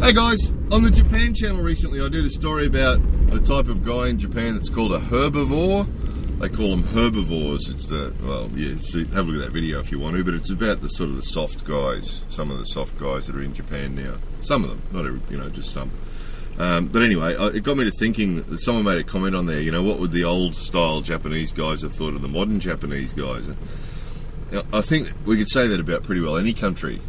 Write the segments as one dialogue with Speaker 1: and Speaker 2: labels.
Speaker 1: Hey guys, on the Japan channel recently I did a story about the type of guy in Japan that's called a herbivore. They call them herbivores. It's the, well, yeah, see, have a look at that video if you want to, but it's about the sort of the soft guys, some of the soft guys that are in Japan now. Some of them, not every, you know, just some. But anyway, it got me to thinking that someone made a comment on there, you know, what would the old style Japanese guys have thought of the modern Japanese guys? I think we could say that about pretty well any country.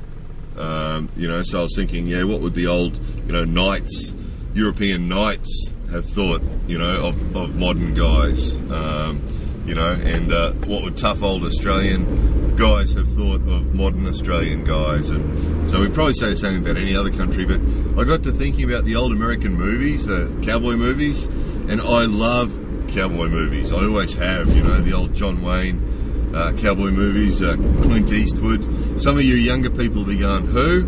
Speaker 1: You know, so I was thinking, yeah, what would the old, you know, knights, European knights have thought, you know, of modern guys, you know, and what would tough old Australian guys have thought of modern Australian guys? And so we'd probably say the same about any other country, but I got to thinking about the old American movies, the cowboy movies, and I love cowboy movies. I always have, you know, the old John Wayne cowboy movies, Clint Eastwood. Some of you younger people will be going, who?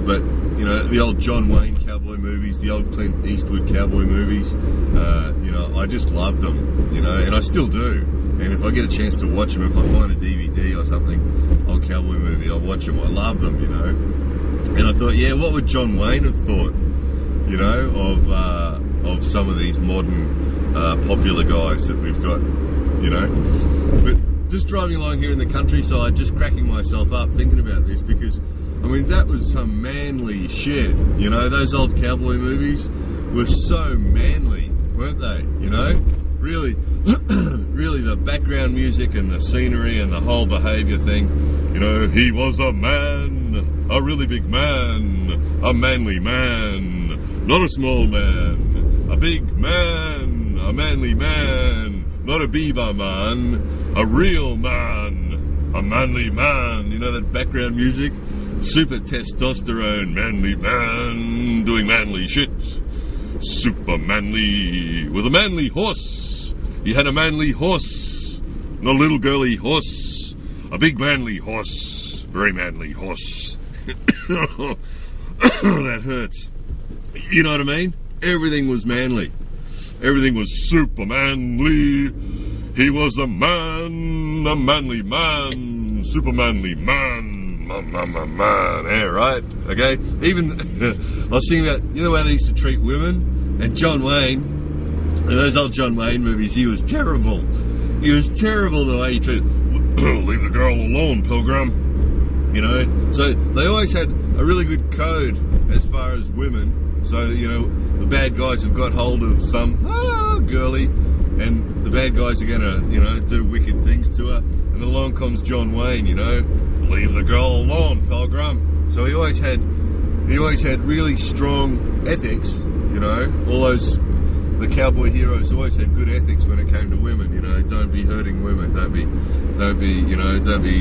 Speaker 1: But, you know, the old John Wayne cowboy movies, the old Clint Eastwood cowboy movies, you know, I just loved them, you know, and I still do. And if I get a chance to watch them, if I find a DVD or something, old cowboy movie, I'll watch them. I love them, you know. And I thought, yeah, what would John Wayne have thought, you know, of some of these modern popular guys that we've got, you know. But just driving along here in the countryside, just cracking myself up thinking about this, because I mean, that was some manly shit, you know. Those old cowboy movies were so manly, weren't they, you know? Really, really the background music and the scenery and the whole behaviour thing, you know, he was a man, a really big man, a manly man, not a small man, a big man, a manly man, not a Bieber man, a real man, a manly man, you know, that background music? Super testosterone, manly man, doing manly shit. Super manly, with a manly horse. He had a manly horse, not a little girly horse. A big manly horse, very manly horse. That hurts. You know what I mean? Everything was manly. Everything was super manly. He was a man, a manly man, super manly man. Man, yeah, right, okay? Even, I was thinking about, you know how they used to treat women? And John Wayne, in those old John Wayne movies, he was terrible. He was terrible the way he treated, leave the girl alone, Pilgrim, you know? So they always had a really good code as far as women. So, you know, the bad guys have got hold of some, girly, and the bad guys are gonna, you know, do wicked things to her. And then along comes John Wayne, you know, leave the girl alone, Pilgrim. So he always had really strong ethics, you know. All those, the cowboy heroes always had good ethics when it came to women, you know. Don't be hurting women, don't be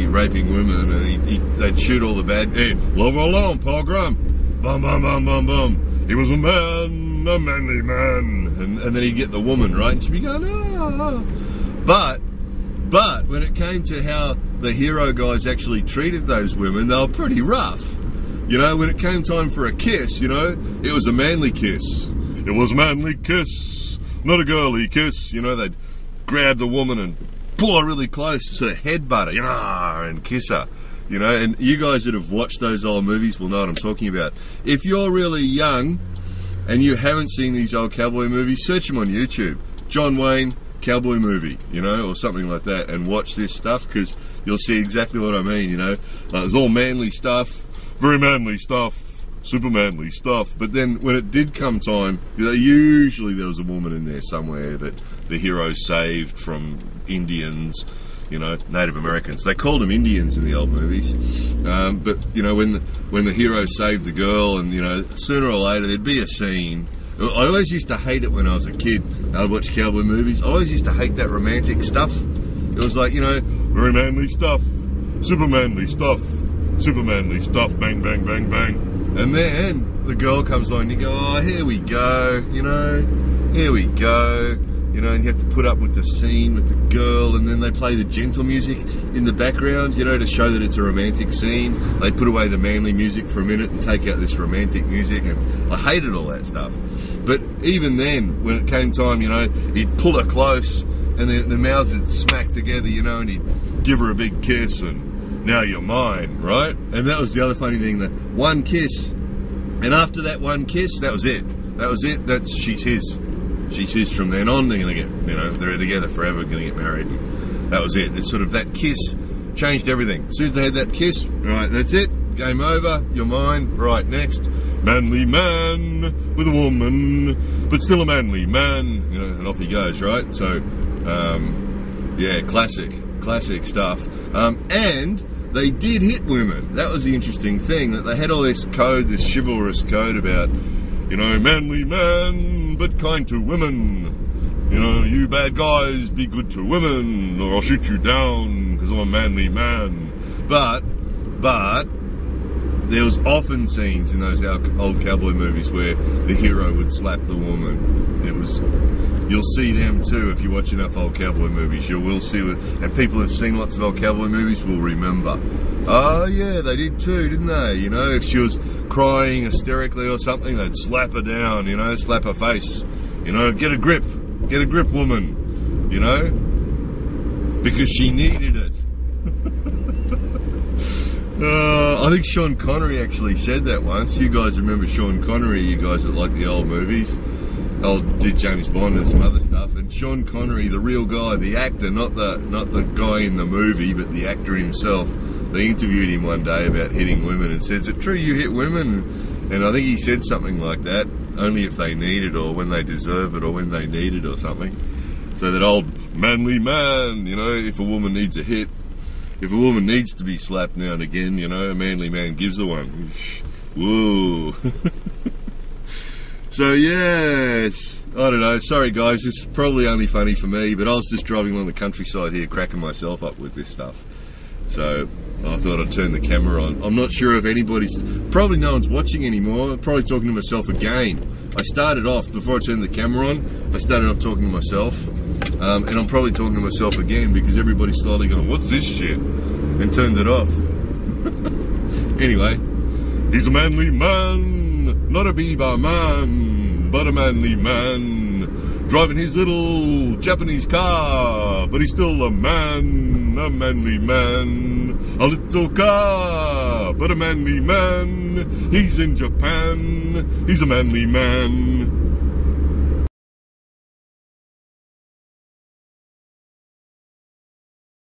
Speaker 1: raping women. And they'd shoot all the bad, hey, leave her alone, Pilgrim. Bum, bum, bum, bum, bum. He was a man, a manly man. And then he'd get the woman, right? And she'd be going, ah. But when it came to how the hero guys actually treated those women, they were pretty rough. You know, when it came time for a kiss, you know, it was a manly kiss. It was a manly kiss, not a girly kiss. You know, they'd grab the woman and pull her really close, sort of headbutt her, you know, and kiss her. You know, and you guys that have watched those old movies will know what I'm talking about. If you're really young and you haven't seen these old cowboy movies, search them on YouTube. John Wayne cowboy movie, you know, or something like that, and watch this stuff, because you'll see exactly what I mean, you know. It's all manly stuff, very manly stuff, super manly stuff. But then when it did come time, usually there was a woman in there somewhere that the hero saved from Indians, you know, Native Americans. They called them Indians in the old movies. But, you know, when the hero saved the girl, and, you know, sooner or later there'd be a scene. I always used to hate it when I was a kid. I'd watch cowboy movies. I always used to hate that romantic stuff. It was like, you know, very manly stuff, super manly stuff, bang, bang, bang, bang. And then the girl comes on and you go, oh, here we go, you know, here we go. You know, and you have to put up with the scene with the girl, and then they play the gentle music in the background, you know, to show that it's a romantic scene. They put away the manly music for a minute and take out this romantic music, and I hated all that stuff. But even then, when it came time, you know, he'd pull her close, and the mouths would smack together, you know, and he'd give her a big kiss, and now you're mine, right? And that was the other funny thing, that one kiss And after that one kiss, that was it. That was it. She's his. She's his from then on. They're gonna get, if they're together forever, gonna get married. And that was it. It's sort of that kiss changed everything. As soon as they had that kiss, right, that's it. Game over. You're mine. Right, next. Manly man with a woman, but still a manly man. And off he goes. Right. So, yeah, classic stuff. And they did hit women. That was the interesting thing, that they had all this code, this chivalrous code about, manly man, but kind to women. You bad guys, be good to women, or I'll shoot you down because I'm a manly man. But there was often scenes in those old cowboy movies where the hero would slap the woman. You'll see them too if you watch enough old cowboy movies. You will see it, and people who've seen lots of old cowboy movies will remember. Oh yeah, they did too, didn't they? If she was crying hysterically or something, they'd slap her down. Slap her face. Get a grip, woman. Because she needed it. I think Sean Connery actually said that once. You guys remember Sean Connery? You guys that like the old movies. Did James Bond and some other stuff, and Sean Connery, the real guy, the actor, not the guy in the movie, but the actor himself. They interviewed him one day about hitting women and said, "Is it true you hit women?" And I think he said something like that, only if they need it, or when they deserve it, or when they need it, or something. So that old manly man, if a woman needs a hit, if a woman needs to be slapped now and again, a manly man gives her one. Whoa. So, yes, I don't know. Sorry, guys. This is probably only funny for me, but I was just driving along the countryside here, cracking myself up with this stuff. So, I thought I'd turn the camera on. I'm not sure if probably no one's watching anymore. I'm probably talking to myself again. I started off, before I turned the camera on, I started off talking to myself. And I'm probably talking to myself again because everybody's slowly going, "What's this shit?" and turned it off. Anyway, he's a manly man. Not a beaver man, but a manly man, driving his little Japanese car, but he's still a man, a manly man, a little car, but a manly man, he's in Japan, he's a manly man.